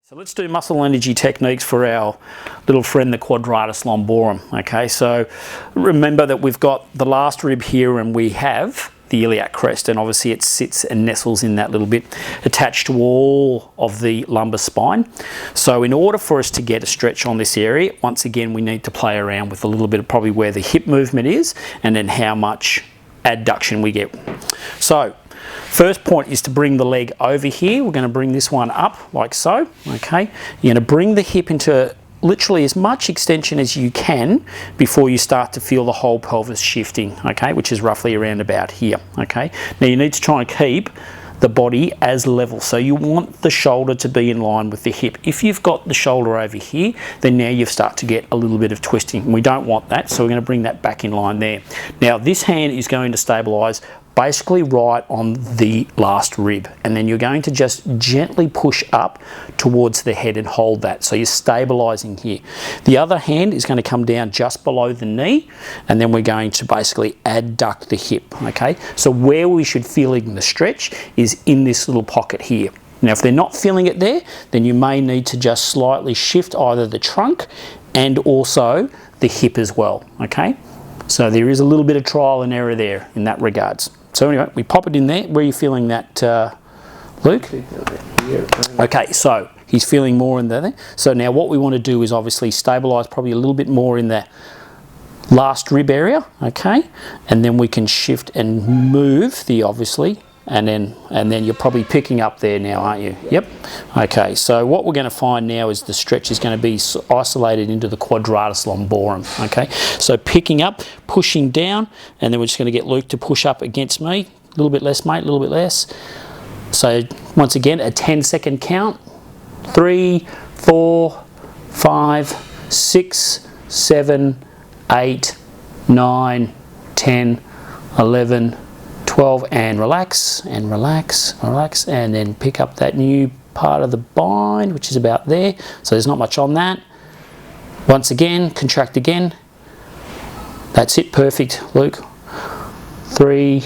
So let's do muscle energy techniques for our little friend, the Quadratus Lumborum. Okay, so remember that we've got the last rib here and we have the iliac crest, and obviously it sits and nestles in that little bit attached to all of the lumbar spine. So in order for us to get a stretch on this area, once again we need to play around with a little bit of probably where the hip movement is and then how much adduction we get. So first point is to bring the leg over here. We're going to bring this one up like so. Okay, you're going to bring the hip into literally as much extension as you can before you start to feel the whole pelvis shifting, okay, which is roughly around about here. Okay, now you need to try and keep the body as level, so you want the shoulder to be in line with the hip. If you've got the shoulder over here, then now you start to get a little bit of twisting. We don't want that, so we're going to bring that back in line there. Now this hand is going to stabilize basically right on the last rib, and then you're going to just gently push up towards the head and hold that, so you're stabilizing here. The other hand is going to come down just below the knee, and then we're going to basically adduct the hip. Okay, so where we should feeling the stretch is in this little pocket here. Now if they're not feeling it there, then you may need to just slightly shift either the trunk and also the hip as well. Okay, so there is a little bit of trial and error there in that regards. So anyway, we pop it in there. Where are you feeling that, Luke? Okay, so he's feeling more in there. So now what we want to do is obviously stabilize probably a little bit more in the last rib area, okay? And then we can shift and move the obviously, and then you're probably picking up there now, aren't you? Yep. Okay, so what we're going to find now is the stretch is going to be isolated into the Quadratus Lumborum. Okay, so picking up, pushing down, and then we're just going to get Luke to push up against me. A little bit less, mate, a little bit less. So once again, a 10-second count. 3, 4, 5, 6, 7, 8, 9, 10, 11, 12, and relax, and relax, relax, and then pick up that new part of the bind, which is about there. So there's not much on that. Once again, contract again. That's it, perfect, Luke. 3,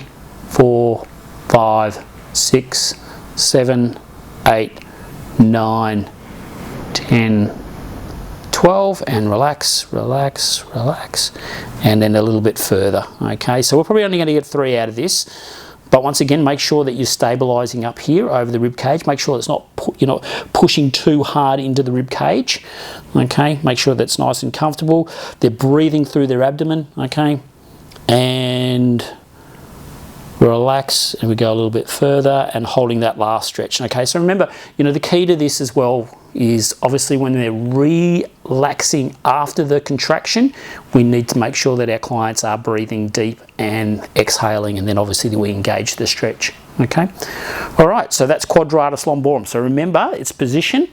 4, 5, 6, 7, 8, 9, 10, 12, and relax, relax, relax, and then a little bit further. Okay, so we're probably only going to get 3 out of this, but once again, make sure that you're stabilizing up here over the rib cage. Make sure it's not you're not pushing too hard into the rib cage. Okay, make sure that's nice and comfortable. They're breathing through their abdomen. Okay, and relax, and we go a little bit further and holding that last stretch. Okay, so remember, you know, the key to this as well is obviously when they're relaxing after the contraction, we need to make sure that our clients are breathing deep and exhaling, and then obviously we engage the stretch. Okay, all right, so that's Quadratus Lumborum. So remember its position,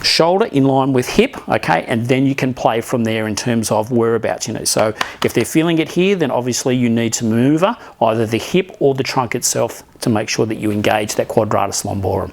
shoulder in line with hip, okay, and then you can play from there in terms of whereabouts, you know. So if they're feeling it here, then obviously you need to maneuver either the hip or the trunk itself to make sure that you engage that Quadratus Lumborum.